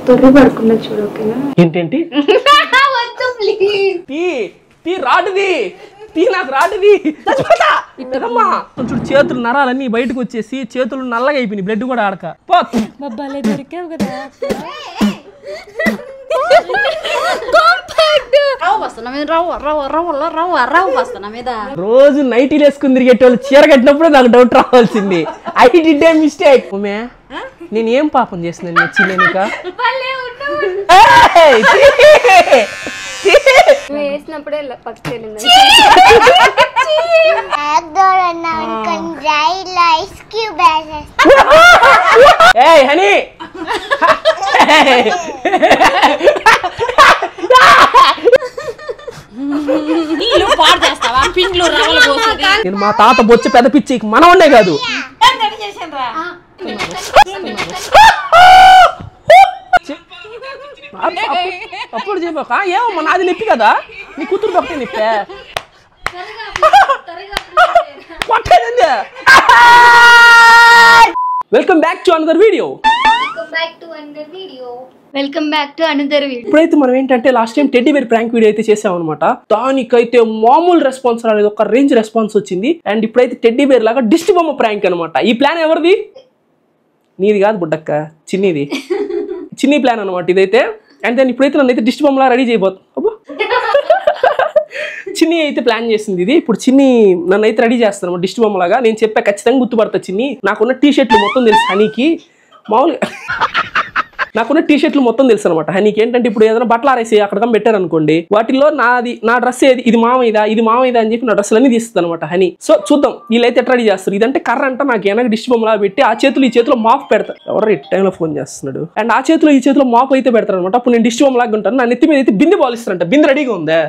తొర్రి పడుకున్నా చూడు ఓకేనా ఏంటేంటి తీ రాడుది తీ నాకు రాడుది చచ్చిపోతా కొంచెం చేతులు నరాలన్నీ బయటకు వచ్చేసి చేతులు నల్లగా అయిపోయినాయి బ్లడ్ కూడా ఆడక బాబాలే దొరికావు కదా రోజు నైటీలు వేసుకుని తిరిగేటోళ్ళు చీర కట్టినప్పుడు నాకు డౌట్ రావాల్సింది ఐ డిడ్ ఏ మిస్టేక్ ఉమే నేను ఏం పాపం చేస్తున్నాను నచ్చిలేనిక వేసినప్పుడే పక్కకి ఏయ్ హనీ నేను మా తాత బొచ్చ పెద్ద పిచ్చి మనవన్నే కాదు అప్పుడు చెప్పక ఏమమ్మా నాది నొప్పి కదా నీ కూతురు ఒకటే నొప్పే welcome back to another video ఇప్పుడైతే మనం ఏంటంటే last time teddy bear prank video అయితే చేసాం అనమాట. దానికైతే మామూలు రెస్పాన్స్ రాలేదు, ఒక రేంజ్ రెస్పాన్స్ వచ్చింది. అండ్ ఇప్పుడైతే టెడ్డీ బేర్ లాగా దిష్టి బొమ్మ ప్రాంక్ అనమాట. ఈ ప్లాన్ ఎవరిది? నీది కాదు బుడ్డక్క, చిన్నీది. చిన్ని ప్లాన్ అనమాట ఇదైతే. అండ్ దెన్ ఇప్పుడైతే నన్ను అయితే దిష్టి బొమ్మలా రెడీ చేయబోతు. చిన్ని అయితే ప్లాన్ చేసింది ఇది. ఇప్పుడు చిన్ని నన్ను అయితే రెడీ చేస్తాను దిష్టి బొమ్మలాగా. నేను చెప్పా ఖచ్చితంగా గుర్తుపడతా చిన్ని. నాకున్న టీ షర్ట్లు మొత్తం తెలుసు హనీకి. మామూలుగా నాకున్న టీ షర్ట్లు మొత్తం తెలుసు అనమాట హనీకి. ఏంటంటే ఇప్పుడు ఏదైనా బట్టలు ఆరేసి అక్కడ పెట్టారు అనుకోండి, వాటిల్లో నా డ్రెస్ ఏది, ఇది మామయ్యదా ఇది మామయ్యదా అని చెప్పి నా డ్రెస్సులు అన్ని తీస్తుంది అనమాట హనీ. సో చూద్దాం వీళ్ళైతే ఎట్లా రెడీ చేస్తారు. ఇదంటే కర్ర అంట నాకు వెనక దిష్టి బొమ్మలా పెట్టి ఆ చేతులు ఈ చేతిలో మాప్ పెడతారు. ఎవరు ఈ టైంలో ఫోన్ చేస్తున్నాడు. అండ్ ఆ చేతిలో ఈ చేతిలో మాప్ అయితే పెడతారు అనమాట. అప్పుడు నేను దిష్టి బొమ్మలాగా ఉంటాను. నా నెత్తి మీద అయితే బిందె బాలిస్తారంట. బిందె రెడీగా ఉందా?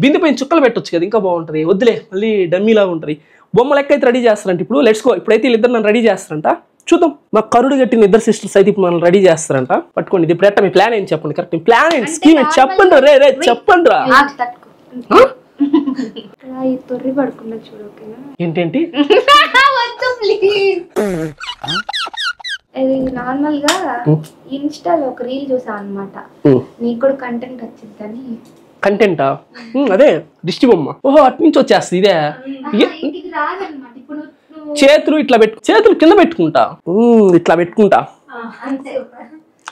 బిందె పైన చుక్కలు పెట్టొచ్చు కదా, ఇంకా బాగుంటది. వద్దులే మళ్ళీ డమ్మీలాగా ఉంటది. బొమ్మ లెక్క అయితే రెడీ చేస్తారంట. ఇప్పుడు లెట్స్ గో. ఇప్పుడైతే వీళ్ళిద్దరు నన్ను రెడీ చేస్తారంట. చూద్దాం. మా కరుడు కట్టిన ఇద్దరు సిస్టర్స్ అయితే ఇప్పుడు మనం రెడీ చేస్తారంట. పట్టుకోండి. ఇది ఇప్పుడు మీ ప్లాన్ ఏంటి చెప్పండి. కరెక్ట్ ప్లాన్ ఏంటి, స్కీమ్ ఏంటి చెప్పండి రే రే చెప్పండి రా. తొర్రి పడుకున్నా చూడు ఓకేనా. ఏంటేంటి ఇది నార్మల్ గా ఇన్స్టాలో ఒక రీల్ చూసా అనమాట. నీకు కూడా కంటెంట్ వచ్చిందని. కంటెంటా? అదే దిష్టి బొమ్మ. ఓహో అటు నుంచి వచ్చేస్తుంది ఇదే. రాదనమాట. ఇప్పుడు చేతులు ఇట్లా చేతులు కింద పెట్టుకుంటా, ఇట్లా పెట్టుకుంటా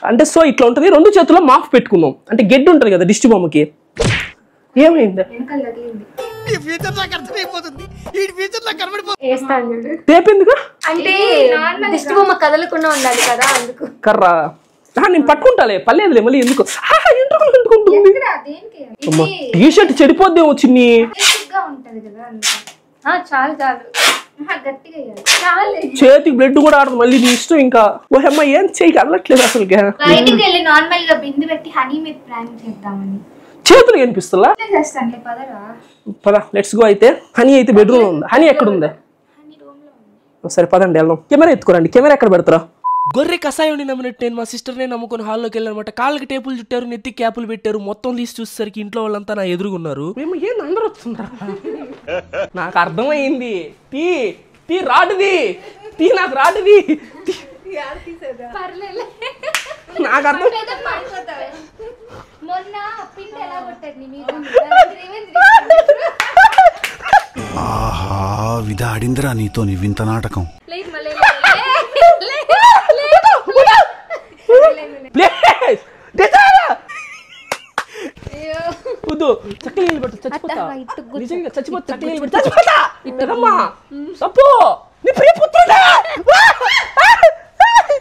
అంటే. సో ఇట్లా ఉంటది. రెండు చేతుల్లో మాఫ్ పెట్టుకున్నాం అంటే గెడ్డు ఉంటది కదా దిష్టి బొమ్మకి. ఏమైంది? అంటే దిష్టి బొమ్మ కదలకుండా ఉండాలి కదా, అందుకు కర్రా నేను పట్టుకుంటాలే పర్లేదులే. మళ్ళీ ఎందుకు టీ షర్ట్ చెడిపోద్దేమో చిన్ని. చేతికి బ్లడ్ కూడా ఆడదు మళ్ళీ. నీ ఇష్టం. ఇంకా ఓహమ్మ ఏం చేయక అల్లట్లేదు అసలు. చేతులు కనిపిస్తుందా? పద లెట్స్ గో. అయితే హనీ అయితే బెడ్రూమ్ లో ఉంది. హనీ ఎక్కడ ఉందా? సరే పదండి వెళ్దాం. కెమెరా ఎత్తుకోరండి. కెమెరా ఎక్కడ పెడతారా? గొర్రె కషాయం నమ్మినట్టు నేను మా సిస్టర్నే నమ్ముకుని హాల్లోకి వెళ్ళానమాట. కాళ్ళకి టేపులు చుట్టారు, నెత్తి క్యాపులు పెట్టారు. మొత్తం తీసి చూసేసరికి ఇంట్లో వాళ్ళంతా నా ఎదురుగున్నారు. మేము ఏం అందరూ వస్తుంటారా? నాకు అర్థమైంది. టీ టీ రాడుది, టీ నాకు రాడుది. నాకు అర్థం. ఆహా విధాడిందిరా నీతో నీ వింత నాటకం.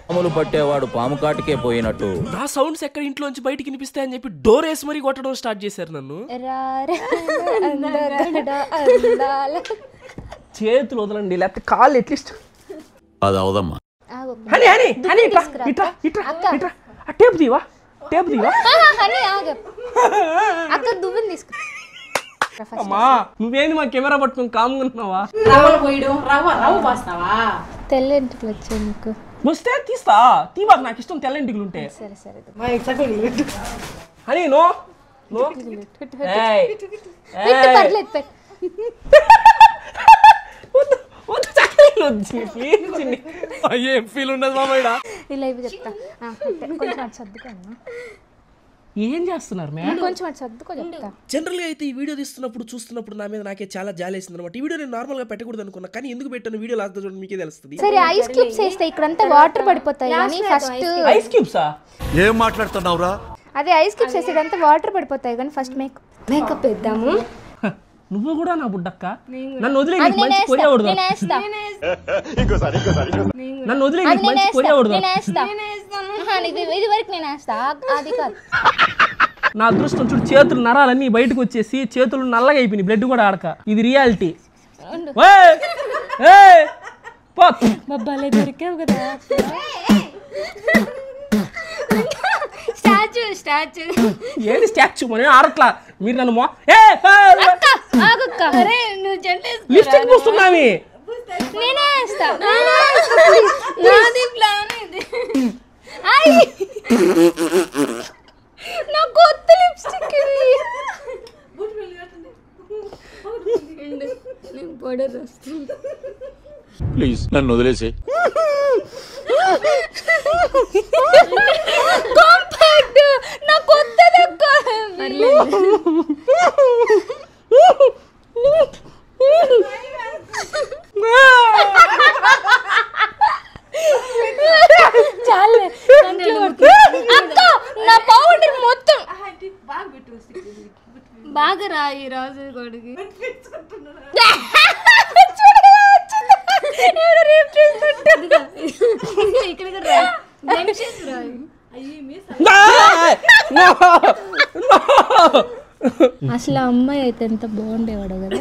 పాములు పట్టేవాడు పాము కాటికే పోయినట్టు నా సౌండ్స్ ఎక్కడ ఇంట్లోంచి బయటికి వినిపిస్తాయని చెప్పి డోర్ వేసి మరీ కొట్టడం స్టార్ట్ చేశారు నన్ను. చేతులు వదలండి లేకపోతే కాళ్ళు అట్లీస్ట్ అది అవదమ్మా. Tape దీవా tape దీవా. అమ్మా నువ్వేంది మా కెమెరా పట్టుకుని కామ్గుంటున్నావా? తెల్లెంటికి వచ్చాయి నీకు వస్తే తీస్తా. తీవా నాకు ఇష్టం తెల్లెంటికలు ఉంటే. సరే సరే హనీ నో నో ఏం ఫీల్ ఉండదు మామయ్య. ఇలా ఇవి చెప్తా కొంచెం అటు సర్దుకోను. ఏం చేస్తున్నారు మ్యామ్? కొంచెం అటు సర్దుకో చెప్తా. జనరల్గా అయితే ఈ వీడియో తీస్తున్నప్పుడు చూస్తున్నప్పుడు నా మీద నాకే చాలా జాలేసింది అనమాట. ఈ వీడియో నేను నార్మల్గా పెట్టకూడదు అనుకున్నా, కానీ ఎందుకు పెట్టాను వీడియో లాస్ట్ చూడండి మీకే తెలుస్తుంది. సరే ఐస్ క్యూబ్స్ వేస్తే ఇక్కడంతా వాటర్ పడిపోతాయి కానీ ఫస్ట్ ఐస్ క్యూబ్సా? ఏం మాట్లాడుతున్నావురా? అదే ఐస్ క్యూబ్స్ వేస్తే ఇదంతా వాటర్ పడిపోతాయి కానీ ఫస్ట్ మేకప్ వేద్దాము. నువ్వు కూడా నా బుడ్డక్క, నన్ను వదిలే నీకు మంచి కొరియవడదు. నన్ను వదిలే నీకు మంచి కొరియవడదు. ఇది వరకు నేను వేస్తా, అది కాదు. నా అదృష్టం చూడు, చేతులు నరాలన్నీ బయటకు వచ్చేసి చేతులు నల్లగా అయిపోయినాయి, బ్లడ్ కూడా ఆడక. ఇది రియాలిటీ. బబ్బాలే దొరికావు కదా. స్టాచ్యూ ఏంటి స్టాచ్యూ? మనం ఆడట్లా. మీరు నన్ను లిప్స్టిక్ పూస్తున్నావి. నేనే వేస్తా. నా కొత్త లిప్స్టిక్ ప్లీజ్ నన్ను వదిలేసి. నా కొత్త చాలే అక్క, నా పౌడర్ మొత్తం బాగా రా. ఈ రోజు కొడుకు అసలు అమ్మాయి అయితే ఎంత బాగుండేవాడు కదా.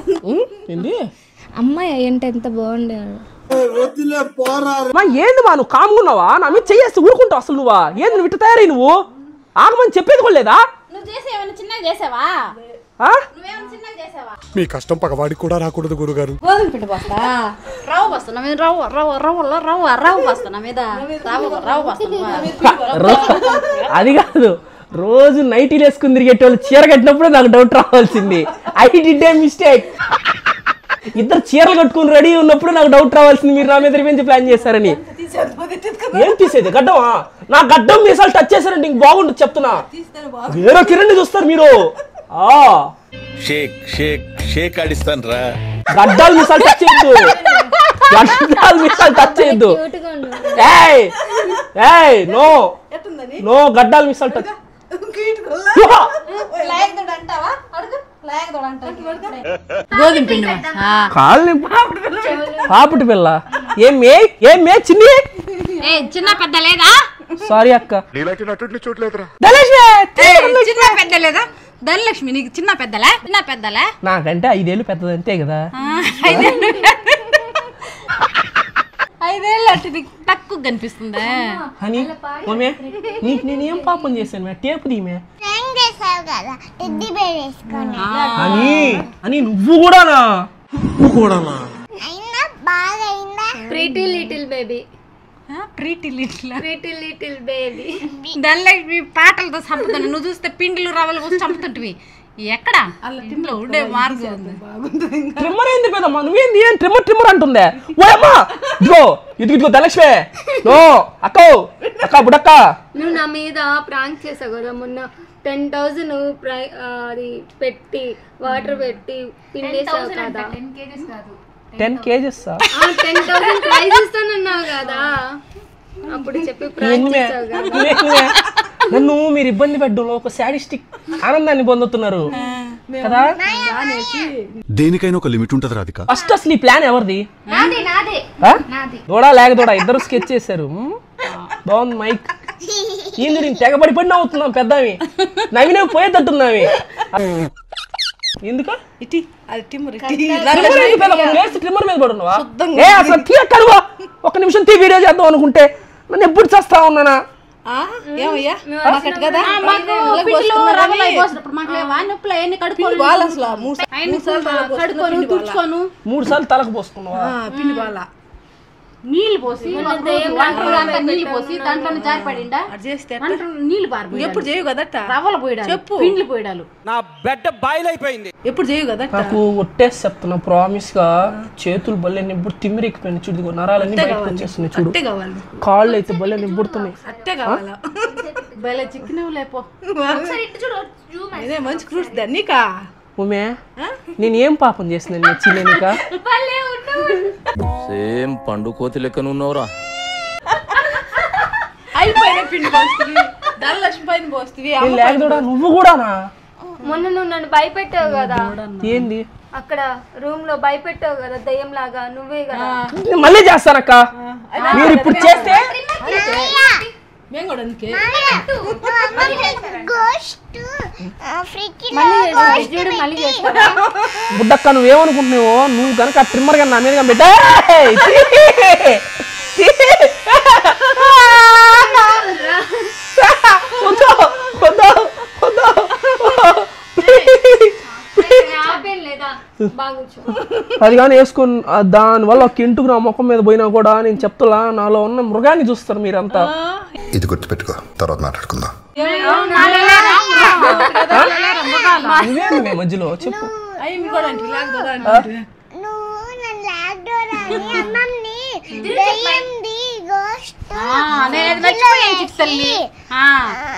అమ్మాయి అయ్యంటే ఎంత బాగుండేవాడు. ఏంది మా నువ్వు కామ్గున్నావా? నా మీద చెయ్యేస్తే ఊరుకుంటావు అసలు. నువ్వా ఏంది నువ్వు ఇట్ట తయారై? నువ్వు ఆగమని చెప్పేది కూడా లేదా? నువ్వు చేసేవన్నా చిన్నగా చేసావా? మీ కష్టం పగవాడికి కూడా రాకూడదు గురుగారు. గోధుమ పిండి పోస్తా, రవ్వ పోస్తా నా మీద, రవ్వ పోస్తా నా మీద, రవ్వ పోస్తా. అది కాదు, రోజు నైటీలు వేసుకుని తిరిగేటోళ్ళు చీర కట్టినప్పుడు నాకు డౌట్ రావాల్సింది. I did a mistake. ఇద్దరు చీరలు కట్టుకుని రెడీ ఉన్నప్పుడు నాకు డౌట్ రావాల్సింది. మీరు నా మీద రివెంజ్ ప్లాన్ చేశారని. ఏం తీసేది? గడ్డమా? నా గడ్డం మీసాలు టచ్ చేశారంటే ఇంక బాగుంటుంది చెప్తున్నా. వేరే కిరణ్ చూస్తారు మీరు. షేక్ షేక్ షేక్ ఆడిస్తాను రా. గడ్డాలు మీసాలు టచ్ చేయొద్దు. గడ్డాలు మీసాలు టచ్ చేయొద్దు. నో నో, గడ్డాలు మీసాలు టచ్. గోధుమ పిండి కాళ్ళని పాపటి పిల్ల. ఏమే చిన్ని? చిన్న పెద్ద లేదా? సారీ అక్క. చూడలేదురా. చిన్న పెద్ద లేదా? ధనలక్ష్మి నీకు చిన్న పెద్దలే? చిన్న పెద్దలే నాకంటే 5 ఏళ్ళు పెద్దది అంతే కదా. 5 ఏళ్ళు అంటే నీకు తక్కువ కనిపిస్తుందా? అని మమ్మీ నీకు నేనేం పాపం చేశాను మే? టేపు దీమే అని నువ్వు కూడానా? Pretty little baby. Pretty little baby. Dhanalakshmi పాటలతో చంపుతాను. నువ్వు చూస్తే పిండిలు రవ్వలు పోసి చంపుతుంటివి. ఎక్కడ ఇంట్లో ఉండే మార్గం ట్రిమ్మర్ ఏంది పెద్దమ్మా? నువ్వేంది ఏం ట్రిమ్మర్ అంటుందే? ఓయమ్మా ఇదిగో ధనలక్ష్మి. నో అక్క బుడక్క, నువ్వు నా మీద ప్రాంక్ చేసావు కదా మొన్న. 10,000 అది పెట్టి వాటర్ పెట్టి పిండేసావు కదా. 10 kgs 10,000 ప్రైజ్ ఇస్తానన్నావు కదా. అప్పుడు చెప్పి ప్రాంక్ చేసావు కదా. నన్ను మీరు ఇబ్బంది పెట్టడంలో ఒక సాడిస్టిక్ ఆనందాన్ని పొందుతున్నారు కదా. దేనికైనా ఒక లిమిట్ ఉంటది రాధిక. ఫస్ట్ అసలు ఈ ప్లాన్ ఎవరిది? దూడా లేక దూడా ఇద్దరు స్కెచ్ చేశారు. బాగుంది మైక్. ఏంది నేను తెగబడిపడిన అవుతున్నాం పెద్దవి. నవ్వినే పోయేటట్టున్నావి. ఎందుకు ట్రిమ్మర్ మీద పడున్నావా? అసలు తీయక్కడువా. ఒక్క నిమిషం తీ వీడియో చేద్దాం అనుకుంటే నన్ను ఎప్పుడు చేస్తా ఉన్నానా? కడుక్కోను 3 సార్లు తలకు పోసుకున్నావా? పిండి బాల నీళ్ళు పోసి నీళ్ళు పోసి దాంట్లో జారి పడిండా నీళ్ళు పారిపోయి ఎప్పుడు చేయు కదా రవ్వలు పోయడాలు చెప్పు పిండ్లు పోయడాలు నా బెడ్డ బయలైపోయింది ఎప్పుడు చేయు కదా నాకు ఒట్టేసి చెప్తున్నా ప్రామిస్ గా చేతులు బల్లె నిబ్బుడు తిమ్మిరెక్కిపోయినాయి చూడు నరాలన్నీ బయటకు వచ్చేస్తున్నాయి చూడు అట్టే కావాలి కాళ్ళు అయితే బల్లె నిబ్బుడుతున్నాయి అట్టే కావాలా భలే చిక్కినవి లేపో ఇదే మంచి ఫ్రూట్స్ నీకా ఉమే నేను ఏం పాపం చేసిన నచ్చిలేనిక సేమ్ పండు కోతి లెక్కన ఉన్నవరా అయిపోయిన పిండి పోస్తుంది ధనలక్ష్మి పైన పోస్తుంది లేకదోడా నువ్వు కూడానా మొన్న నువ్వు నన్ను భయపెట్టావు కదా ఏంది అక్కడ రూమ్ లో భయపెట్టావు కదా దయ్యం లాగా నువ్వే కదా మళ్ళీ చేస్తానక్క మీరు ఇప్పుడు చేస్తే మేము కూడా అందుకే మళ్ళీ చేస్తావా? బుడ్డక్క నువ్వేమనుకుంటున్నావో నువ్వు కనుక ఆ ట్రిమ్మర్ గా నా మీద బిడ్డ అది కానీ వేసుకుని దానివల్ల ఒక ఇంటుకు నా ముఖం మీద పోయినా కూడా నేను చెప్తున్నా నాలో ఉన్న మృగాన్ని చూస్తారు మీరంతా. ఇది గుర్తుపెట్టుకో, తర్వాత మాట్లాడుకుందాం. నువ్వే మధ్యలో చెప్పు.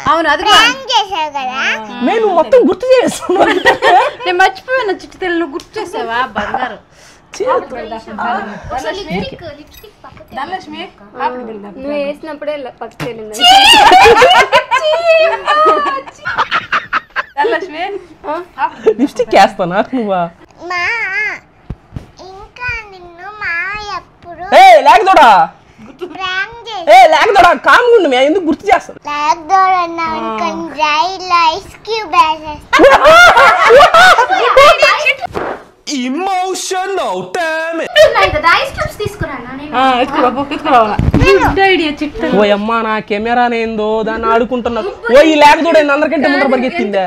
అవును అది నేను మొత్తం గుర్తు చేస్తాను. నేను మర్చిపోయాను చిట్టి తల్లి నువ్వు గుర్తు చేసావా బంగారు నువ్వు వేసినప్పుడే పక్కకి వెళ్ళింది లిప్స్టిక్ వేస్తానా నువ్వా? లేకదోడా లేకదోడా కామ్గుండు మే ఎందుకు గుర్తు చేస్తాను. ఇమోషనల్ ఓ అమ్మా నా కెమెరా ఏందో దాన్ని ఆడుకుంటున్నా. ఓ ఈ లేకదోడా అందరికంటే ముందర పరిగెత్తిందా?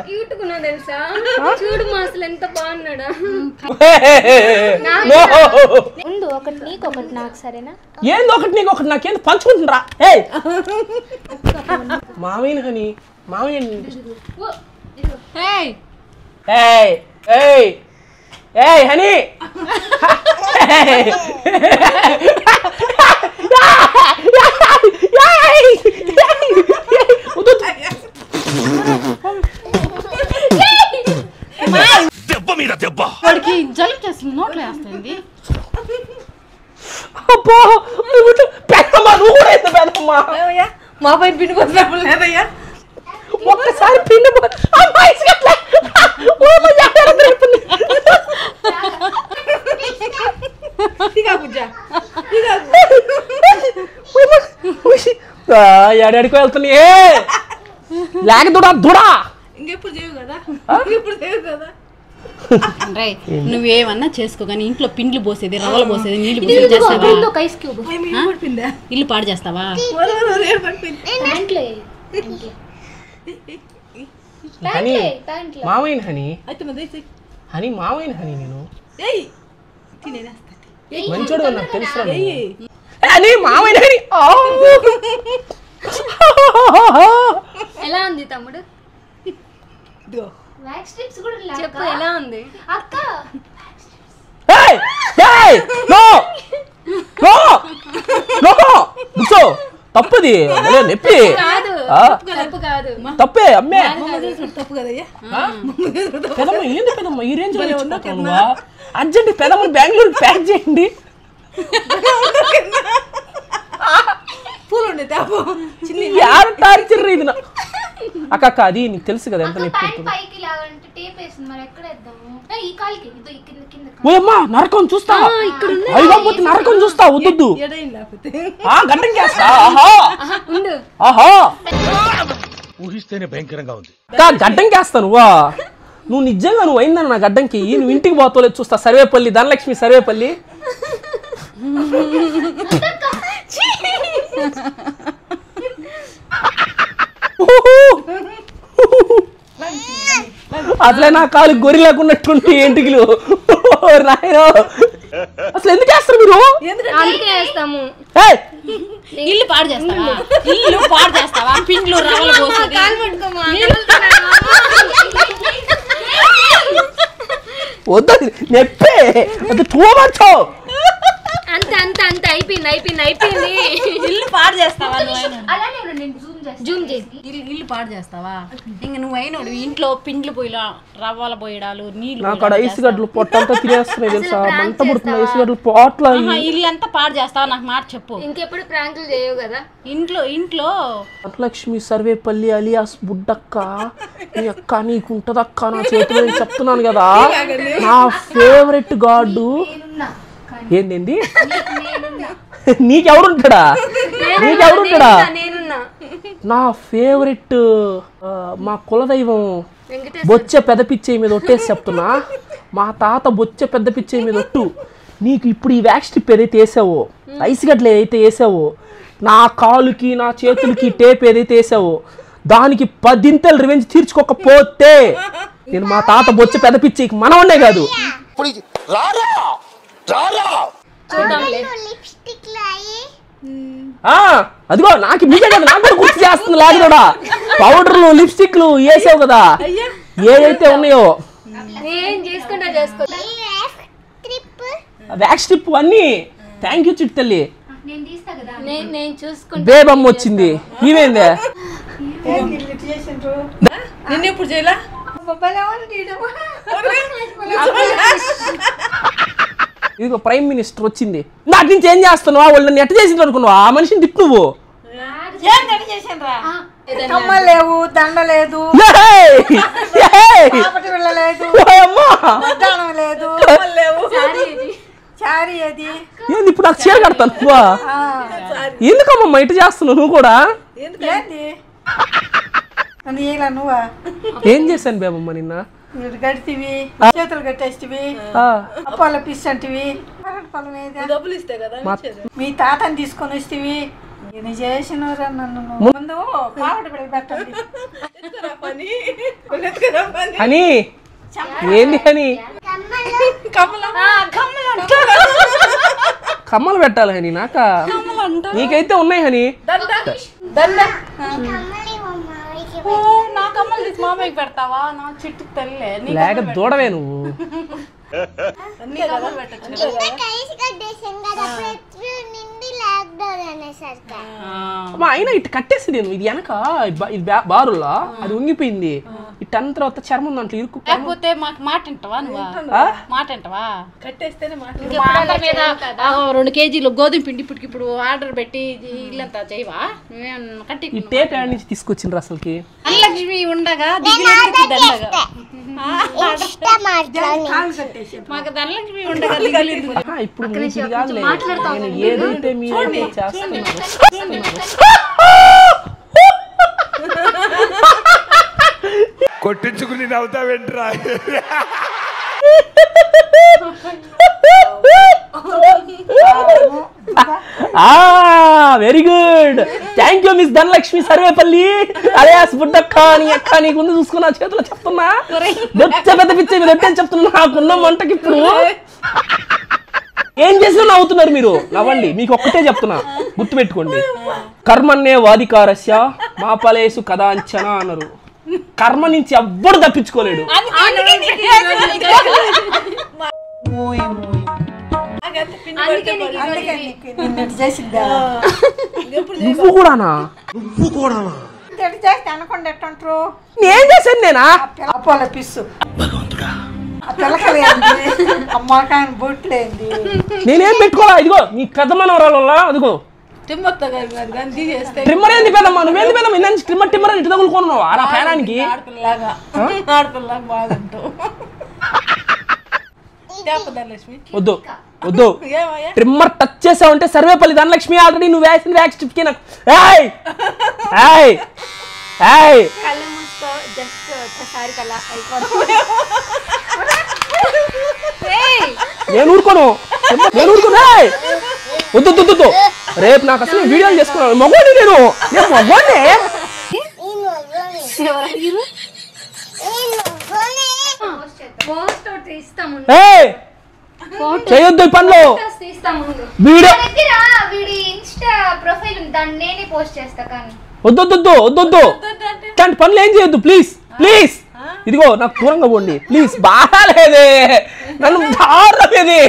తెలుసా చూడు మా అసలు ఎంత బాగున్నాడా. ఒకటి నీకు ఒకటి నాకు సరేనా? ఏంది ఒకటి నీకు ఒకటి నాకేంది పంచుకుంటున్నా. మామయ్య హని మామయ్య హని దెబ్బ మీద దెబ్బ వాడికి జలుబు చేస్తుంది నోట్లో వేస్తుంది. పెద్దమ్మా నువ్వు కూడా ఎంత పెద్దమ్మా మా పైన పిండి పోసినప్పుడు లేదయ్యా ఒక్కసారి పిండి ఏడాడికి వెళ్తున్నా లేకదుడా దుడా ఇంకెప్పుడు చేయవు కదా ఇప్పుడు చేయవు కదా. నువ్వేమన్నా చేసుకో కానీ ఇంట్లో పిండ్లు పోసేది రవ్వలు పోసేది నీళ్లు పోసేది చేస్తావా? ఇల్లు పాడు చేస్తావా? హని మామయ్య హని హని మామయ్య హని నేను మంచోడు నాకు తెలుసు అని మామయ్య హని. ఎలా ఉంది తమ్ముడు? చెప్పు ఎలా ఉంది అక్క? తప్పది నొప్పి తప్పే అమ్మే తప్పు కదయ్యా. పెదమ్మ ఏంది పెదమ్మ ఈ రేంజ్ అర్జెంట్ పెదమ్మని బెంగళూరు ప్యాక్ చేయండి. పూలు ఉండే యారు టార్చర్ ఇది అక్క అది నీకు తెలుసు కదా ఎంత నొప్పి. ఓయమ్మా నరకం చూస్తా అయిపోతే నరకం చూస్తా వద్దు గడ్డంకి వేస్తా. ఆహా ఊహిస్తేనే భయంకరంగా ఉంది. గడ్డంకి వేస్తా నువ్వు నిజంగా నువ్వు అయిందని నా గడ్డంకి నువ్వు ఇంటికి పోతలేదు చూస్తా. సర్వేపల్లి ధనలక్ష్మి సర్వేపల్లి అసలే నా కాలు గొర్రె లేకున్నట్టుంటే ఎంటికలు నాయన అసలు ఎందుకు వేస్తారు మీరు? అందుకే వేస్తాము. ఇల్లు పాడు చేస్తావా పిండ్లు రవ్వలు పోసేది. వద్దు నెప్పే అది తోమచ్చో అంత అంత అంత అయిపోయింది ఇల్లు పాడు చేస్తావా జూమ్ చేసి ఇల్లు పాడు చేస్తావా? ఇంక నువ్వు అయినోడు ఇంట్లో పిండ్లు పోయిలా రవ్వల పోయడాలు నీళ్ళు నాకు అక్కడ ఐసు గడ్డలు పొట్టంతా తినేస్తున్నాయి తెలుసా, మంట పుడుతున్నాయి ఐసు గడ్డలు పోట్ల. ఇల్లు అంతా పాడు చేస్తావా? నాకు మాట చెప్పు. ఇంకెప్పుడు ప్రాంకులు చేయవు కదా ఇంట్లో వరలక్ష్మి సర్వేపల్లి అలియాస్ బుడ్డక్క, నీ అక్క నీకుంటదక్క నా చేతిలో, నేను చెప్తున్నాను కదా నా ఫేవరెట్ గాడు. ఏంటండి నీకెవడుంటాడా? నా ఫేవరెట్ మా కులదైవం బొచ్చ పెద్ద పిచ్చేయి మీద ఒట్టేసి చెప్తున్నా, మా తాత బొచ్చ పెద్ద పిచ్చేయి మీద ఒట్టు. నీకు ఇప్పుడు ఈ వ్యాక్స్ స్ట్రిప్ ఏదైతే వేసావో, ఐస్ గడ్డలు ఏదైతే వేసావో, నా కాలుకి నా చేతులకి టేప్ ఏదైతే వేసావో దానికి 10 ఇంతలు రివెంజ్ తీర్చుకోకపోతే నేను మా తాత బొచ్చ పెద్ద పిచ్చేకి మనవన్నే కాదు. అదిగో నాకు మీకే కదా, నాకు కూడా గుర్తు చేస్తుంది లాగా. పౌడర్లు లిప్స్టిక్లు వేసావు కదా, ఏదైతే ఉన్నాయో వ్యాక్స్ స్ట్రిప్ అన్ని. థ్యాంక్ యూ చిట్ తల్లి. బేబమ్మ వచ్చింది. ఈవేందే నిన్న ఎప్పుడు చేయలా? ఇదిగో ప్రైమ్ మినిస్టర్ వచ్చింది. నాటి నుంచి ఏం చేస్తున్నావా? వాళ్ళని ఎట్ట చేసింది అనుకున్నావా? ఆ మనిషిని తిట్టు నువ్వు. లేవు, దండ లేదు, ఏంది ఇప్పుడు నాకు చీర కడతాను నువ్వా? ఎందుకమ్మా ఇటు చేస్తున్నావు నువ్వు కూడా? నువ్వా ఏం చేశాను బేబమ్మ నిన్న? గడితివి, చేతులు కట్టేస్తివి, అప్పాల పిస్ అంటివి, డబ్బులు ఇస్తే కదా మీ తాతని తీసుకొని వస్తేవి. నేను చేసినరా నన్ను ముందు కావటి బిళ్ళ పెట్టండి అని. ఏంది అని కమ్మలు పెట్టాలి హని? నాక నీకైతే ఉన్నాయి హని. నా కమ్మలు తీసి మామయ్యకి పెడతావా? నా చిట్టు తల్లే లేక దూడవే నువ్వు. అయినా ఇటు కట్టేసి నేను ఇది వెనక ఇది బారులా అది ఉంగిపోయింది. ఇటు అన్న తర్వాత చర్మం దాంట్లో ఇరుకు. లేకపోతే మాకు మాట వింటావా? నువ్వు మాట వింటావా? కట్టేస్తేనే 2 కేజీలు గోధుమ పిండి ఇప్పుడు ఆర్డర్ పెట్టి ఇల్లంతా చేయవా? కట్టి ఈ టేప్ ఎక్కడి నుంచి తీసుకొచ్చిండ్రు అసలుకి? ధనలక్ష్మి ఉండగా మాకు ధనలక్ష్మి ఉండగా ఇప్పుడు ఏదైతే మీరు చేస్తున్నారు కొట్టించుకుని నవ్వుతావేంట్రా? Very good. Thank you miss Dhanalakshmi Sarvepalli alias Buddakka. నీ అక్క నీకు ముందు చూసుకున్నా చేతిలో చెప్తున్నా, బొచ్చ పెద్ద పిచ్చే మీద ఎట్టని చెప్తున్నా. నాకున్న మంటకి ఇప్పుడు ఏం చేసినా నవ్వుతున్నారు మీరు. నవ్వండి, మీకు ఒక్కటే చెప్తున్నా, గుర్తుపెట్టుకోండి. కర్మన్నే వాదికారస్య మా ఫలేషు కదాంచన అన్నారు. కర్మ నుంచి ఎవ్వడు తప్పించుకోలేడు. నువ్వు కూడానా? అనుకోండి ఎట్టుంటారు. నేను చేశాను నేనా? అప్పాల పిస్సు పిల్లకలేంది, అమ్మకాయని బొట్లేంది. నేనేం పెట్టుకోవాలా? ఇదిగో నీ పెద్ద మనవరాల అదిగో ట్రిమ్మర్ ఏంది పెద్దమ్మా? నువ్వేంది పెద్దమ్మ? ఇన్న ట్రిమ్మర్ అని ఇటు తగులుకున్నావు ఆ ప్రయాణానికి. వద్దు వద్దు, ట్రిమ్మర్ టచ్ చేసావంటే సర్వేపల్లి ధనలక్ష్మి ఆల్రెడీ నువ్వు వేసిన వ్యాక్స్ స్ట్రిప్ కి నాకు నేను ఊరుకోను. వద్దు వద్దు, రేపు నాకు అసలు వీడియోలు చేసుకున్నాను. మగోని నేను మగోనే. చేయొద్దు ఈ పనులు. వీడియో వీడి ఇన్స్టా ప్రొఫైల్ ఉంది, దాన్ని నేనే పోస్ట్ చేస్తా. కానీ వద్దు ఇట్లాంటి పనులు ఏం చేయొద్దు ప్లీజ్ ప్లీజ్. ఇదిగో నాకు దూరంగా పోండి ప్లీజ్. బాగాలేదే, నన్ను దారలేదే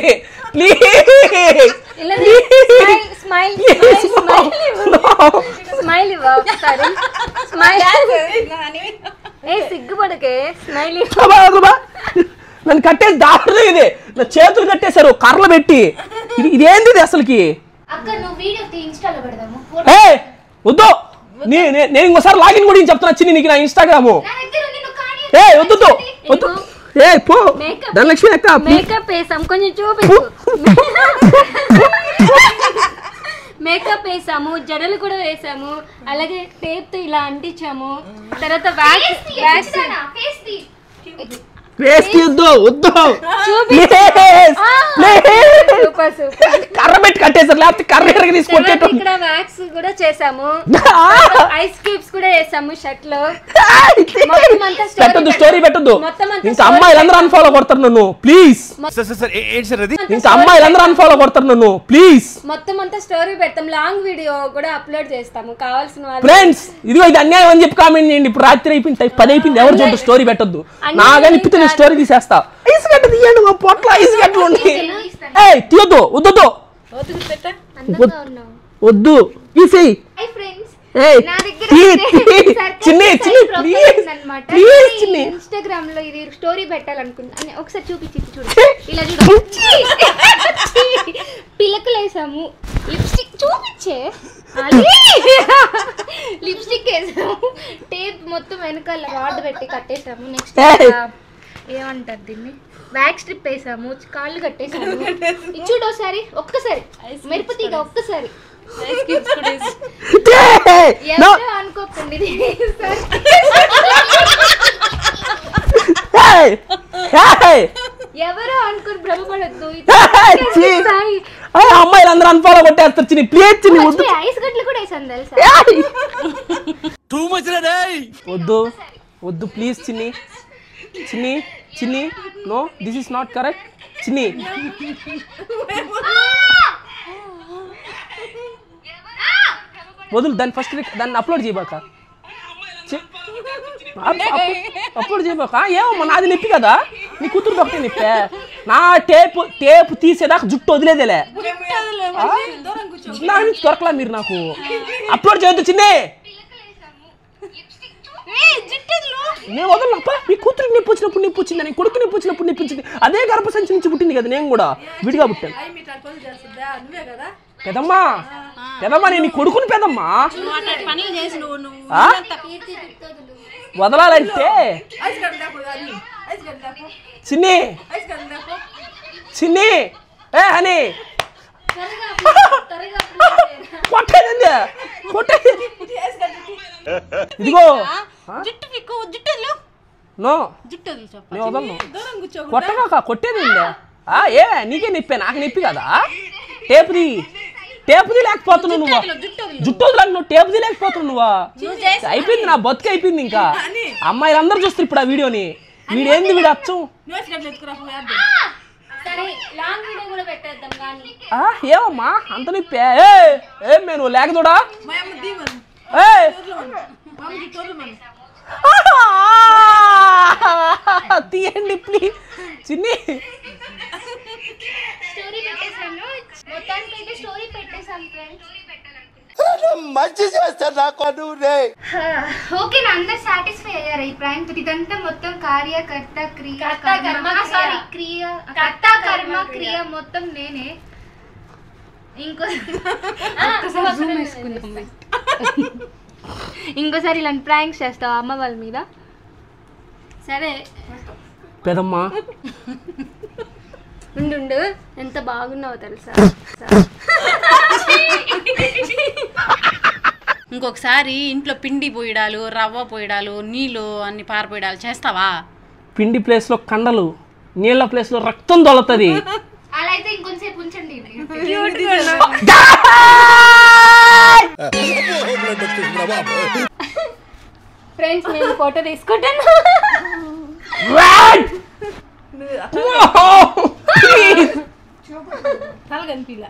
ప్లీజ్. సిగ్గుపడకే స్మైల్. నన్ను కట్టేసి దారులు ఇది, నా చేతులు కట్టేశారు కర్రలు పెట్టి. ఇదేంది ఇది అసలుకి? వద్దు, నేను ఇంకోసారి లాగిన్ కూడా చెప్తున్నా చిన్ని నీకు నా ఇన్స్టాగ్రాము. వద్దు పో ధనలక్ష్మి అక్క. మేకప్ వేసాం, కొంచెం చూపించు. మేకప్ వేసాము, జడలు కూడా వేసాము, అలాగే టేప్ తో ఇలా అంటించాము. తర్వాత కర్ర పెట్టి కట్టేసారు, లేకపోతే కర్ర తీసుకుంటే ఇక్కడ వ్యాక్స్ కూడా చేసాము, ఐస్ క్యూబ్స్ కూడా వేసాము షర్ట్ లో. పెట్టద్దు, స్టోరీ పెట్టద్దు. ఇంకా అమ్మాయిలందరూ అన్ఫాలో కొడతారు నన్ను ప్లీజ్. ఇంకా అమ్మాయిలందరూ అన్ఫాలో కొడతారు నన్ను ప్లీజ్. మొత్తం అంతా స్టోరీ పెడతాం, లాంగ్ వీడియో కూడా అప్లోడ్ చేస్తాము. కావాల్సిన వాళ్ళు ఫ్రెండ్స్ ఇదిగో ఇది అన్యాయం అని చెప్పి కామెంట్ చేయండి. ఇప్పుడు రాత్రి అయిపోయింది, 10 అయిపోయింది, ఎవరు చూడండి స్టోరీ పెట్టద్దు. నాగా నిప్పితే నేను స్టోరీ తీసేస్తా. ఐస్ గడ్డ తీయండి, మా పొట్ల ఐస్ గడ్డ ఉంది. తీయొద్దు, వద్దు తీసేయి. ఇన్స్టాగ్రామ్ లో ఇది స్టోరీ పెట్టాలనుకున్నా, ఒకసారి చూపించి చూడు. ఇలా చూడు, పిలకలు వేసాము, లిప్స్టిక్ చూపించే, లిప్స్టిక్ వేసాము, టేప్ మొత్తం వెనకాల రాడ్ పెట్టి కట్టేసాము. నెక్స్ట్ ఏమంటారు దీన్ని, వ్యాక్స్ స్ట్రిప్ వేసాము, కాళ్ళు కట్టేసాము. చూడు ఒకసారి, ఒక్కసారి మెరుపుతీగా ఒక్కసారి అనుకోకండి. ఎవరో అనుకుని భ్రమపడద్దు. అమ్మాయిలు అందరూ అన్ఫాలో కొట్టేస్తారు చిన్ని ప్లీజ్. చిన్ని ఐస్ గడ్డలు కూడా వేసాను తెలుసా. వద్దు please Chinni Chinni Chinni. No this is not correct Chinni. వదులు దాన్ని, ఫస్ట్ దాన్ని అప్లోడ్ చేయబాక, అప్లోడ్ చేయబాక. ఏమమ్మా నాది నొప్పి కదా, నీ కూతురు ఒకటే నొప్పే. నా టేపు తీసేదాకా జుట్టు వదిలేదేలే, నా నుంచి దొరకలా మీరు. నాకు అప్లోడ్ చేయొద్దు చిన్ని. నేను వదలప్ప, మీ కూతురికి నొప్పి వచ్చినప్పుడు నొప్పి వచ్చింది, నేను కొడుకు నొప్పి వచ్చినప్పుడు నొప్పి వచ్చింది. అదే గర్భసంచి నుంచి పుట్టింది కదా, నేను కూడా విడిగా పుట్టాను. పెదమ్మా నేను నీ కొడుకుని పెదమ్మా. వదలాలంటే చిన్ని చిన్ని అని కొట్టేది కొట్టేది. ఇదిగో నో నేను వదలను, కొట్టగా కొట్టేది ఏ నీకే నొప్పి, నాకు నొప్పి కదా. టేపుది లేకపోతున్నావు నువ్వు, జుట్టు వదలకు నువ్వు, టేపుది లేకపోతున్నావు నువ్వా. అయిపోయింది, నా బతుకు అయిపోయింది. ఇంకా అమ్మాయిలు అందరూ చూస్తారు ఇప్పుడు ఆ వీడియోని. వీడేంది వీడు అచ్చం. ఏమమ్మా అంత నొప్పి? ఏం నేను లేక చూడా తీయండి ప్లీజ్ చిన్ని. మంచి చేస్తారు నాకు. ఓకే నా అందరు సాటిస్ఫై అయ్యారు ఈ ప్రాంక్. ఇదంతా మొత్తం కార్యకర్త క్రియ మొత్తం నేనే. ఇంకోసారి ఇలాంటి ప్రాంక్స్ చేస్తావా అమ్మ వాళ్ళ మీద? సరే పెదమ్మా ఉండు, ఎంత బాగున్నావో తెలుసా. ఇంకొకసారి ఇంట్లో పిండి పోయడాలు, రవ్వ పోయడాలు, నీళ్ళు అన్ని పారపోయడాలు చేస్తావా? పిండి ప్లేస్ లో కండలు, నీళ్ళ ప్లేస్ లో రక్తం దొలతది. అలా అయితే ఇంకొంచెంసేపు ఉంచండి. ఫ్రెండ్స్ నేను ఫోటో తీసుకుంటాను. No! Please! తల కనిపిలా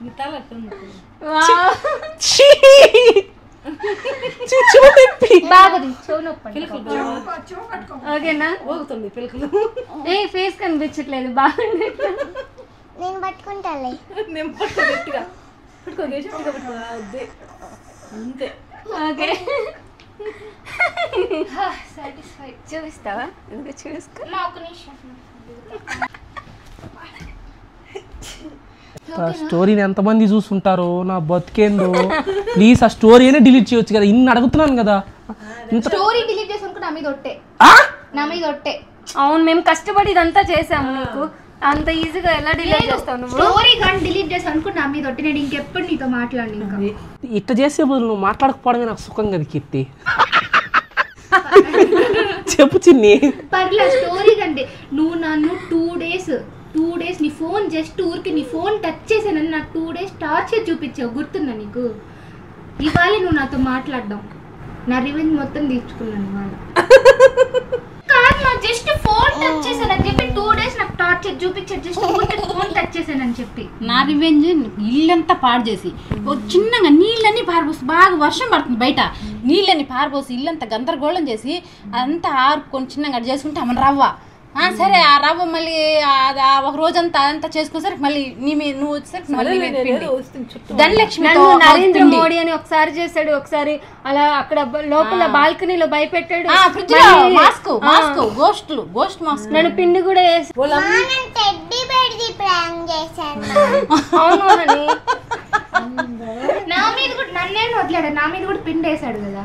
నీ తల ఓకేనా ఊగుతుంది పిలకలు ఫేస్ కనిపించట్లేదు బాగుంది నేను పట్టుకుంటాలే నేను పట్టుకో గట్టిగా పట్టుకో గట్టిగా పట్టుకో అంతే ఓకే సాటిస్ఫైడ్ చూపిస్తావా ఇంకా చూసుకో ఒక నిమిషం ఆ స్టోరీని ఎంతమంది చూసుంటారో నా బతికేందో ప్లీజ్ ఆ స్టోరీ అయినా డిలీట్ చేయొచ్చు కదా ఇన్ని అడుగుతున్నాను కదా స్టోరీ డిలీట్ చేసి అనుకో నా మీద ఒట్టే అవును మేము కష్టపడి ఇదంతా చేసాము నీకు అంత ఈజీగా ఎలా డిలీట్ చేస్తావు నువ్వు స్టోరీ కానీ డిలీట్ చేసి అనుకో నా మీద ఒట్టే నేను ఇంకెప్పుడు నీతో మాట్లాడి ఇంకా ఇట్లా చేసే బదులు నువ్వు మాట్లాడకపోవడమే నాకు సుఖం కదా కీర్తి చెప్పు చిన్ని పర్లే స్టోరీ కంటే నువ్వు నన్ను 2 డేస్ నీ ఫోన్ జస్ట్ ఊరికి నీ ఫోన్ టచ్ చేసానని నాకు 2 డేస్ టార్చర్ చూపించావు గుర్తుందా నీకు ఇవాళ నువ్వు నాతో మాట్లాడడం నా రివెంజ్ మొత్తం తీర్చుకున్నాను ఇవాళ కాదు నా జస్ట్ ఫోన్ టచ్ చేశానని చెప్పి 2 డేస్ నాకు టార్చర్ చూపించాడు జస్ట్ ఊరికి ఫోన్ టచ్ చేశానని చెప్పి నా రివెంజ్ ఇల్లంతా పాడు చేసి ఓ చిన్నగా నీళ్ళని పారబోసి బాగా వర్షం పడుతుంది బయట నీళ్ళని పారబోసి ఇల్లంతా గందరగోళం చేసి అదంతా ఆరుకొని చిన్నగా చేసుకుంటే అమ్మ రవ్వ సరే ఆ రవ్వ మళ్ళీ ఒక రోజంతా అదంతా చేసుకునేసరికి మళ్ళీ నువ్వు వచ్చేసరికి ధనలక్ష్మి నరేంద్ర మోడీ అని ఒకసారి చేశాడు ఒకసారి అలా అక్కడ లోపల బాల్కనీలో భయపెట్టాడు గోస్ట్ మాస్క్ నన్ను పిండి కూడా వేసి అవును నా మీద కూడా నన్నే వదిలాడు నా మీద కూడా పిండి వేసాడు కదా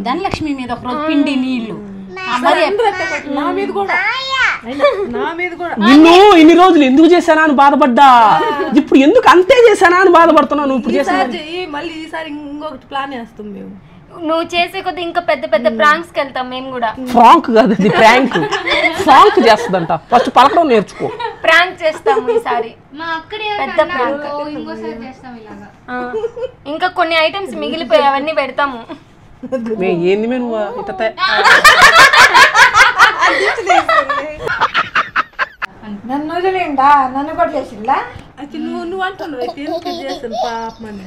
ధనలక్ష్మి మీద ఒక రోజు పిండి నీళ్లు నిన్ను ఇన్ని రోజులు ఎందుకు చేశానా అని బాధపడ్డా ఇప్పుడు ఎందుకు అంతే చేశానా అని బాధపడుతున్నావు నువ్వు ఇప్పుడు చేసా మళ్ళీ ఈసారి ఇంకొకటి ప్లాన్ వేస్తాం మేము నువ్వు చేసే కొద్ది ఇంకా పెద్ద పెద్ద ప్రాంక్స్ కి వెళ్తాం మేము కూడా ఫ్రాంక్ కాదు అది ప్రాంక్ ఫ్రాంక్ చేస్తుందంట ఫస్ట్ పలకడం నేర్చుకో ప్రాంక్ చేస్తాము ఈసారి మా అక్కడే పెద్ద ప్రాంక్ ఇంకోసారి చేస్తాం ఇలాగా ఇంకా కొన్ని ఐటమ్స్ మిగిలిపోయి అవన్నీ పెడతాము ఏంది మే నువ్వు ఇట్ట నన్ను వదిలేండా నన్ను కూడా చేసిందా నువ్వు అంటున్నావు పాపమని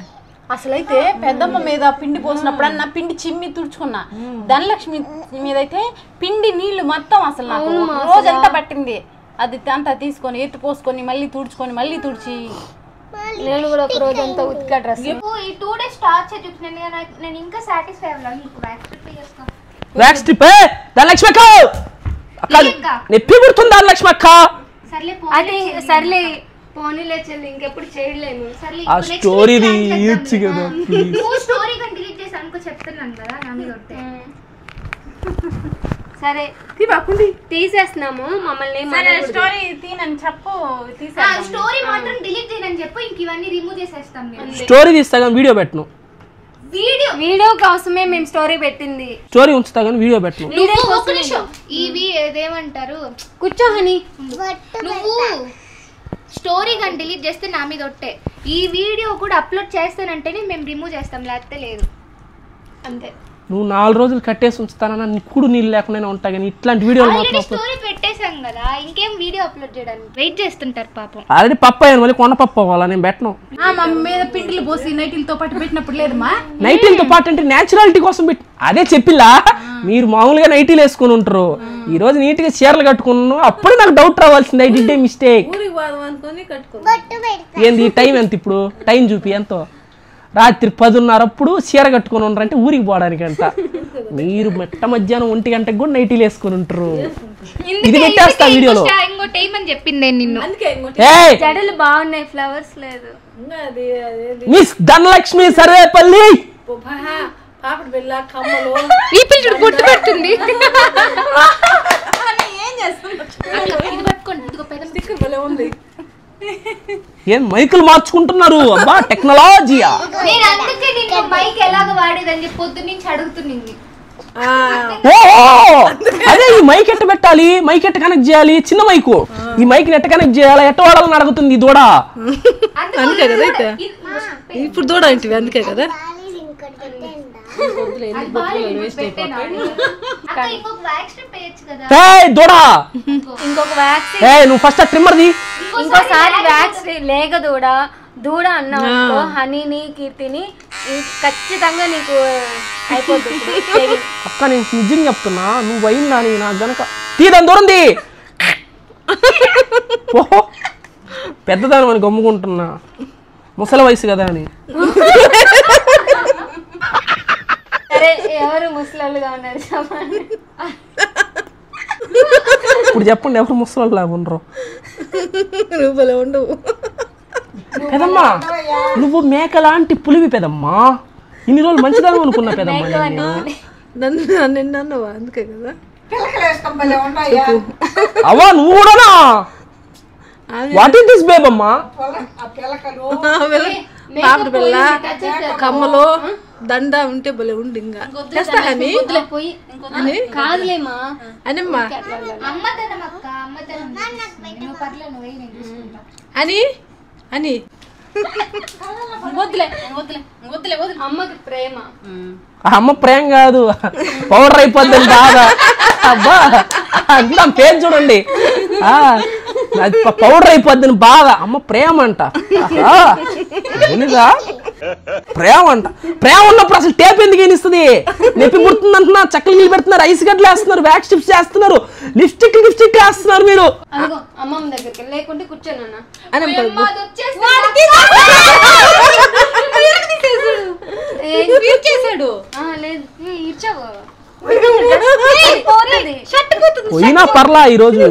అసలైతే పెద్దమ్మ మీద పిండి పోసినప్పుడన్నా పిండి చిమ్మి తుడుచుకున్నా ధనలక్ష్మి మీద అయితే పిండి నీళ్లు మొత్తం అసలు నాకు రోజంతా పట్టింది అది అంతా తీసుకొని ఎత్తి పోసుకొని మళ్ళీ తుడుచుకొని మళ్ళీ తుడిచి నేను కూడా ఒక రోజు అంతా ఉతికా డ్రెస్ ఈ 2 డేస్ టార్చర్ చూపించాను నేను ఇంకా సాటిస్ఫై అవ్వాలి నీకు వ్యాక్స్ ట్రిప్ చేసుకో వ్యాక్స్ ట్రిప్ ధనలక్ష్మి అక్క నొప్పి పుడుతుంది ధనలక్ష్మి అక్క సర్లే అది సర్లే పోనీలే చెల్లి ఇంకెప్పుడు చేయలేను సర్లే ఆ స్టోరీ తీయొచ్చు కదా నువ్వు స్టోరీ కానీ డిలీట్ చేసి అనుకో చెప్తున్నాను కదా నా మీద ఒట్టే సరే తీసేస్తున్నాము మమ్మల్ని స్టోరీ తీనని చెప్పు స్టోరీ మాత్రం డిలీట్ చేయని చెప్పు ఇంక ఇవన్నీ రిమూవ్ చేసేస్తాం మేము స్టోరీ తీస్తా కానీ వీడియో పెట్టను వీడియో కోసమే మేము స్టోరీ పెట్టింది స్టోరీ ఉంచుతా కానీ వీడియో పెట్టను ఇవి ఏదేమంటారు కూర్చోని నువ్వు స్టోరీ కానీ డిలీట్ చేస్తే నా మీద ఒట్టే ఈ వీడియో కూడా అప్లోడ్ చేస్తానంటేనే మేము రిమూవ్ చేస్తాం లేకపోతే లేదు అంతే నువ్వు 4 రోజులు కట్టేసి ఉంచుతానన్నా నిక్కుడు నీళ్ళు లేకుండా ఉంటా కానీ ఇట్లాంటి వీడియోలు మాత్రం స్టోరీ పెట్టేశాం కదా ఇంకేం వీడియో అప్లోడ్ చేయడానికి వెయిట్ చేస్తుంటారు పాపం ఆల్రెడీ పప్పు అయ్యాను మళ్ళీ కొండ పప్పు అవ్వాలా నేను పెట్టను మా మీద పిండిలు పోసి నైటీలతో పాటు పెట్టినప్పుడు లేదమ్మా నైటీలతో పాటు అంటే నేచురాలిటీ కోసం పెట్టి అదే చెప్పిలా మీరు మామూలుగా నైటీలు వేసుకుని ఉంటారు ఈ రోజు నీట్ గా చీరలు కట్టుకున్నాను అప్పుడు నాకు డౌట్ రావాల్సింది ఐ డిడ్ ఏ మిస్టేక్ ఏంది టైం ఎంత ఇప్పుడు టైం చూపి ఎంతో రాత్రి 10:30 అప్పుడు చీర కట్టుకుని ఉన్నారంటే ఊరికి పోవడానికి అంట మీరు మెట్ట మధ్యాహ్నం 1 గంటకు కూడా నైటీలు వేసుకుని ఉంటారు ఇది పెట్టేస్తా వీడియోలో ఇంకో టైం అని చెప్పింది నిన్ను జడలు బాగున్నాయి ఫ్లవర్స్ లేదు మిస్ ధనలక్ష్మి సర్వేపల్లి పాపడి బిళ్ళ కమ్మలు ఈ పిల్లడు గుర్తు పెడుతుంది ఏం చేస్తుంది ఇది పట్టుకోండి ఇదిగో పెద్ద ఉంది ఏం మైకులు మార్చుకుంటున్నారు అబ్బా టెక్నాలజీయా నేను అందుకే నీకు మైక్ ఎలాగ వాడేదని చెప్పి పొద్దు నుంచి అడుగుతుంది అదే ఈ మైక్ ఎట్ట పెట్టాలి మైక్ ఎట్ట కనెక్ట్ చేయాలి చిన్న మైకు ఈ మైక్ ఎట్ట కనెక్ట్ చేయాలి ఎట్ట వాడాలని అడుగుతుంది దూడ అందుకే కదా ఇప్పుడు దూడ ఏంటివి అందుకే కదా దూడ ఇంకొక వ్యాక్స్ నువ్వు ఫస్ట్ ట్రిమ్మర్ ది ఇంకోసారి వ్యాక్స్ లేక దూడ అన్నావు హనీని కీర్తిని ఖచ్చితంగా నీకు అయిపోతుంది. అక్క నేను నిజంగా చెప్తున్నా, నువ్వు అయిందా నీ నాకు గనక తీదని దూరంది పెద్దదాని అని గమ్ముకుంటున్నా, ముసలి వయసు కదా అని. సరే ఎవరు ముసలాళ్ళుగా ఉన్నారు ఇప్పుడు చెప్పండి, ఎవరు ముసలి లాగా ఉండరు? ఉండవు పెదమ్మా నువ్వు మేక లాంటి పులివి పెదమ్మా, ఇన్ని రోజులు మంచిదాని అనుకున్నా పెదమ్మా. నిన్ను అందుకే కదా అవ్వా నువ్వు కూడానా? వాట్ ఇస్ దిస్ బేబమ్మా? పాపడి పిల్ల కమ్మలో దండ ఉంటే భలే ఉండి ఇంకా కాదులేమా అనిమ్మా అని అని అమ్మకి ప్రేమ. అమ్మ ప్రేమ కాదు, పౌడర్ అయిపోద్దని బాగా. అబ్బా ఇంకా పేరు చూడండి, అది పౌడర్ అయిపోద్దని బాగా. అమ్మ ప్రేమ అంట, ప్రేమ అంట. ప్రేమ ఉన్నప్పుడు అసలు టేప్ ఎందుకు ఏనిస్తుంది? నొప్పి పుడుతుంది అంటున్నా, చక్కలు నీళ్ళు పెడుతున్నారు, ఐస్ గడ్డలు వేస్తున్నారు, వ్యాక్స్ స్టిప్స్ చేస్తున్నారు, లిప్స్టిక్ వేస్తున్నారు మీరు. అమ్మమ్మ దగ్గరికి లేకుంటే కూర్చోనన్నా పోయినా పర్లా ఈరోజు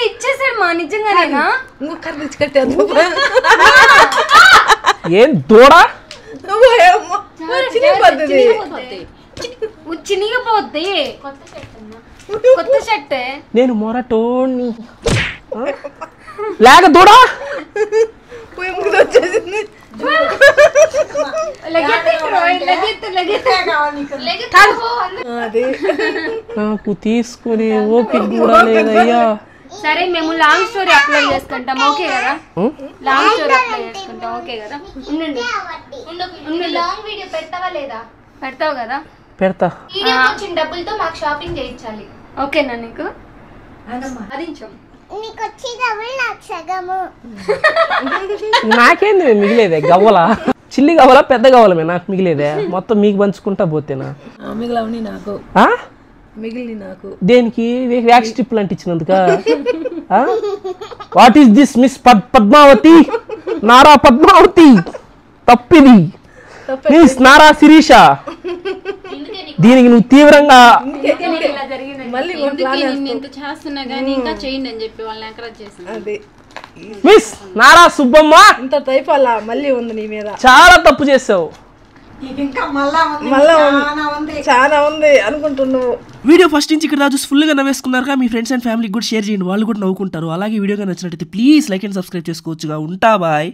ఇచ్చేసాడు మా నిజంగానేనా? ఏం దూడా చినిగిపోద్ది. కొత్త షర్ట్ నేను మొరటోని లేక దూడా నాకు తీసుకునే ఓపిక కూడా లేదయ్యా. సరే మేము లాంగ్ స్టోరీ అప్లోడ్ చేసుకుంటాం, ఓకే కదా? లాంగ్ స్టోరీ అప్లోడ్ చేసుకుంటాం, ఓకే కదా? ఉండండి, లాంగ్ వీడియో పెడతావా లేదా? పెడతావు కదా? పెడతా. వీడియో వచ్చిన డబ్బులతో మాకు షాపింగ్ చేయించాలి, ఓకేనా? నీకు అదించం నాకేంది మిగిలేదే గవ్వలా? చిల్లి గవ్వలా పెద్ద గవ్వలమే నాకు మిగిలేదే? మొత్తం మీకు పంచుకుంటా పోతేనా? మిగిలిన నాకు మిగిలి నాకు దేనికి? వ్యాక్స్ స్ట్రిప్ అంటించినందుక? What is this miss Padmavati, Nara Padmavati? తప్పిది మిస్ నారా శిరీష. దీనికి నువ్వు తీవ్రంగా చేస్తున్నా గానీ ఇంకా చేయండి అని చెప్పి వాళ్ళని ఎంకరేజ్ చేసింది. మిస్ నారా సుబ్బమ్మ ఇంత టైపాలా మళ్ళీ ఉంది నీ మీద, చాలా తప్పు చేసావు. చాలా ఉంది అనుకుంటున్నావు. వీడియో ఫస్ట్ నుంచి ఇక్కడ చూసి ఫుల్గా నవ్వేసుకున్నారుగా, మీ ఫ్రెండ్స్ అండ్ ఫ్యామిలీకి కూడా షేర్ చేయండి, వాళ్ళు కూడా నవ్వుకుంటారు. అలాగే వీడియోగా నచ్చినట్టయితే ప్లీజ్ లైక్ అండ్ సబ్స్క్రైబ్ చేసుకోవచ్చుగా. ఉంటా బాయ్.